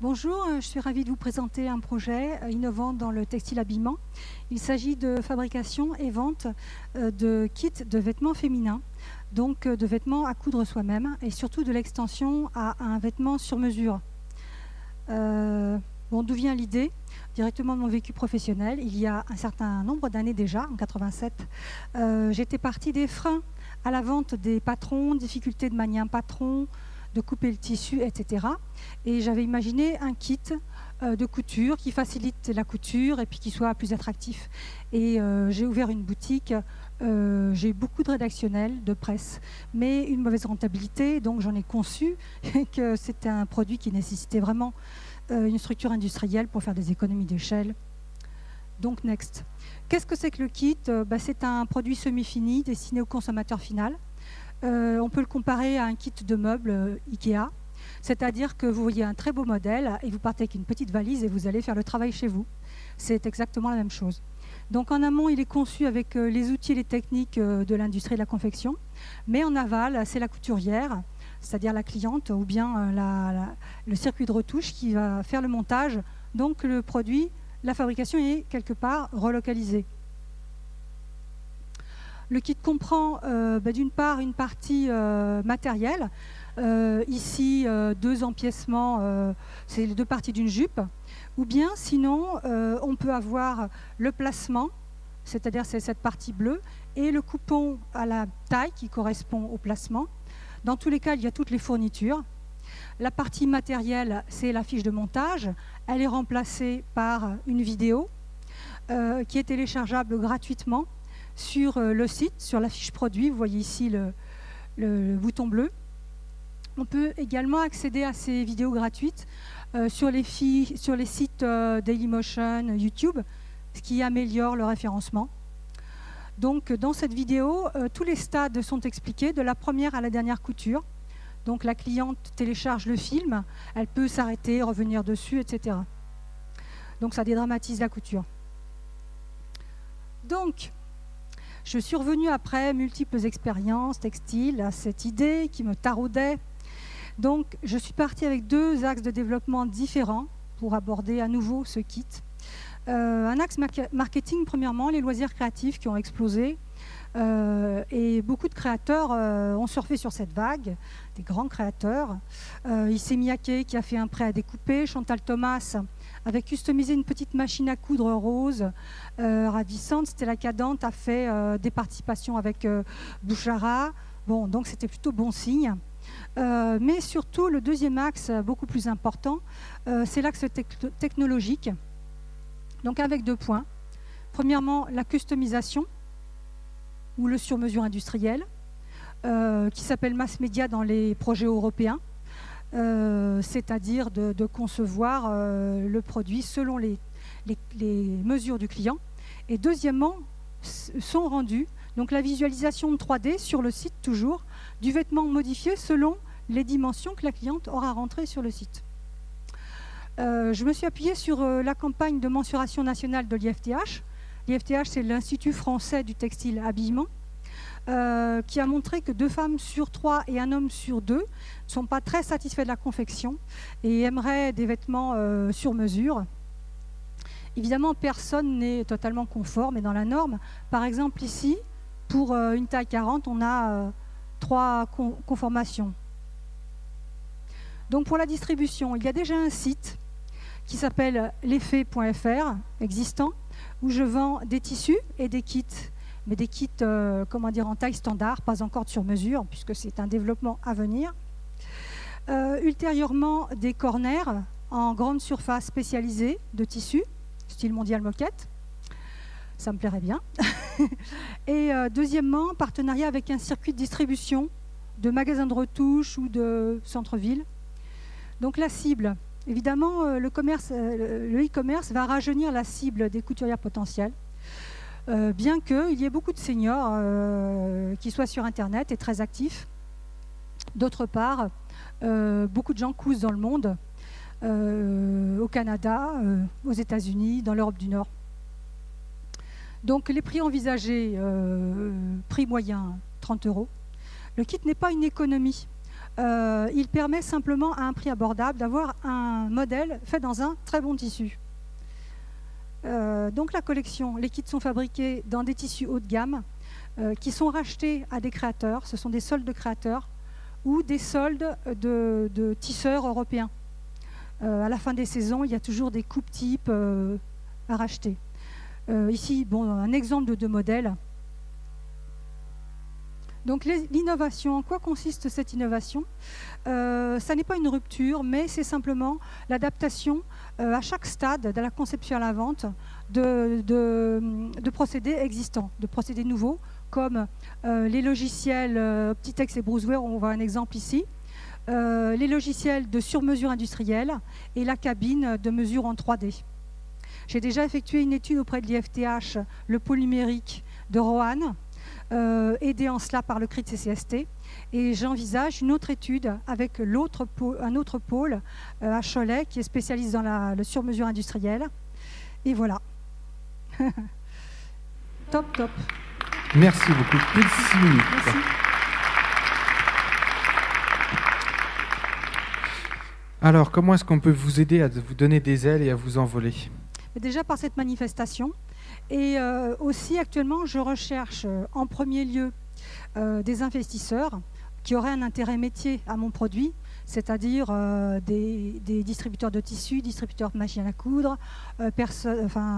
Bonjour, je suis ravie de vous présenter un projet innovant dans le textile habillement. Il s'agit de fabrication et vente de kits de vêtements féminins, donc de vêtements à coudre soi-même et surtout de l'extension à un vêtement sur mesure. D'où vient l'idée? Directement de mon vécu professionnel. Il y a un certain nombre d'années déjà, en 87, j'étais partie des freins à la vente des patrons, difficultés de manier un patron, de couper le tissu, etc. Et j'avais imaginé un kit de couture qui facilite la couture et puis qui soit plus attractif. Et j'ai ouvert une boutique, j'ai eu beaucoup de rédactionnels, de presse, mais une mauvaise rentabilité, donc j'en ai conçu que c'était un produit qui nécessitait vraiment une structure industrielle pour faire des économies d'échelle. Donc next. Qu'est-ce que c'est que le kit? C'est un produit semi-fini destiné au consommateur final. On peut le comparer à un kit de meubles Ikea, c'est-à-dire que vous voyez un très beau modèle et vous partez avec une petite valise et vous allez faire le travail chez vous. C'est exactement la même chose. Donc en amont, il est conçu avec les outils et les techniques de l'industrie de la confection, mais en aval, c'est la couturière, c'est-à-dire la cliente, ou bien le circuit de retouche qui va faire le montage. Donc le produit, la fabrication est quelque part relocalisée. Le kit comprend d'une part une partie matérielle. Ici, deux empiècements, c'est les deux parties d'une jupe. Ou bien, sinon, on peut avoir le placement, c'est-à-dire c'est cette partie bleue, et le coupon à la taille qui correspond au placement. Dans tous les cas, il y a toutes les fournitures. La partie matérielle, c'est la fiche de montage. Elle est remplacée par une vidéo qui est téléchargeable gratuitement sur le site, sur la fiche produit. Vous voyez ici le bouton bleu. On peut également accéder à ces vidéos gratuites sur les sites Dailymotion, YouTube, ce qui améliore le référencement. Donc, dans cette vidéo, tous les stades sont expliqués, de la première à la dernière couture. Donc, la cliente télécharge le film, elle peut s'arrêter, revenir dessus, etc. Donc, ça dédramatise la couture. Donc, je suis revenue après multiples expériences textiles à cette idée qui me taraudait. Donc, je suis partie avec deux axes de développement différents pour aborder à nouveau ce kit. Un axe marketing, premièrement, les loisirs créatifs qui ont explosé. Et beaucoup de créateurs ont surfé sur cette vague, des grands créateurs. Issey Miyake qui a fait un prêt à découper, Chantal Thomas avait customisé une petite machine à coudre rose ravissante, Stella Cadente a fait des participations avec Bouchara. Bon, donc c'était plutôt bon signe. Mais surtout, le deuxième axe, beaucoup plus important, c'est l'axe technologique. Donc avec deux points. Premièrement, la customisation, ou le sur-mesure industriel, qui s'appelle mass media dans les projets européens, c'est-à-dire de concevoir le produit selon les mesures du client. Et deuxièmement, son rendu, donc la visualisation de 3D sur le site toujours, du vêtement modifié selon les dimensions que la cliente aura rentrées sur le site. Je me suis appuyée sur la campagne de mensuration nationale de l'IFTH. L'IFTH, c'est l'Institut français du textile habillement, qui a montré que 2 femmes sur 3 et un homme sur 2 ne sont pas très satisfaits de la confection et aimeraient des vêtements sur mesure. Évidemment, personne n'est totalement conforme et dans la norme. Par exemple, ici, pour une taille 40, on a 3 conformations. Donc pour la distribution, il y a déjà un site qui s'appelle l'effet.fr, existant, où je vends des tissus et des kits, mais des kits en taille standard, pas encore de sur mesure, puisque c'est un développement à venir. Ultérieurement, des corners en grande surface spécialisée de tissus, style mondial moquette. Ça me plairait bien. Et deuxièmement, partenariat avec un circuit de distribution de magasins de retouche ou de centre-ville. Donc la cible, évidemment, le e-commerce va rajeunir la cible des couturières potentielles, bien qu'il y ait beaucoup de seniors qui soient sur Internet et très actifs. D'autre part, beaucoup de gens cousent dans le monde, au Canada, aux États-Unis, dans l'Europe du Nord. Donc les prix envisagés, prix moyen 30 €. Le kit n'est pas une économie. il permet simplement à un prix abordable d'avoir un modèle fait dans un très bon tissu. Donc la collection, les kits sont fabriqués dans des tissus haut de gamme qui sont rachetés à des créateurs, ce sont des soldes de créateurs ou des soldes de tisseurs européens. À la fin des saisons, il y a toujours des coupes types à racheter. Ici, bon, un exemple de modèles. Donc l'innovation, en quoi consiste cette innovation? Ça n'est pas une rupture, mais c'est simplement l'adaptation à chaque stade de la conception à la vente de procédés existants, de procédés nouveaux, comme les logiciels Optitex et Bruceware, on voit un exemple ici, les logiciels de sur-mesure industrielle et la cabine de mesure en 3D. J'ai déjà effectué une étude auprès de l'IFTH, le pôle numérique de Roanne, aidé en cela par le CRIT CCST, et j'envisage une autre étude avec un autre pôle à Cholet qui est spécialiste dans le sur-mesure industrielle. Et voilà. Top, top. Merci beaucoup. Plus de 6 minutes. Merci. Alors, comment est-ce qu'on peut vous aider à vous donner des ailes et à vous envoler? Déjà par cette manifestation. Et aussi, actuellement, je recherche en premier lieu des investisseurs qui auraient un intérêt métier à mon produit, c'est-à-dire des distributeurs de tissus, distributeurs de machines à coudre,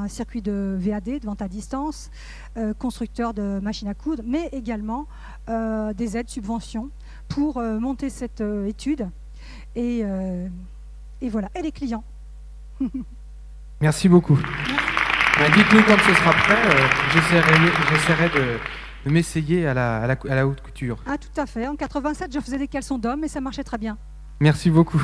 circuits de VAD, de vente à distance, constructeurs de machines à coudre, mais également des aides, subventions pour monter cette étude. Et voilà, et les clients. Merci beaucoup. Dites-nous quand ce sera prêt, j'essaierai de m'essayer à la haute couture. Ah, tout à fait. En 87, je faisais des caleçons d'hommes et ça marchait très bien. Merci beaucoup.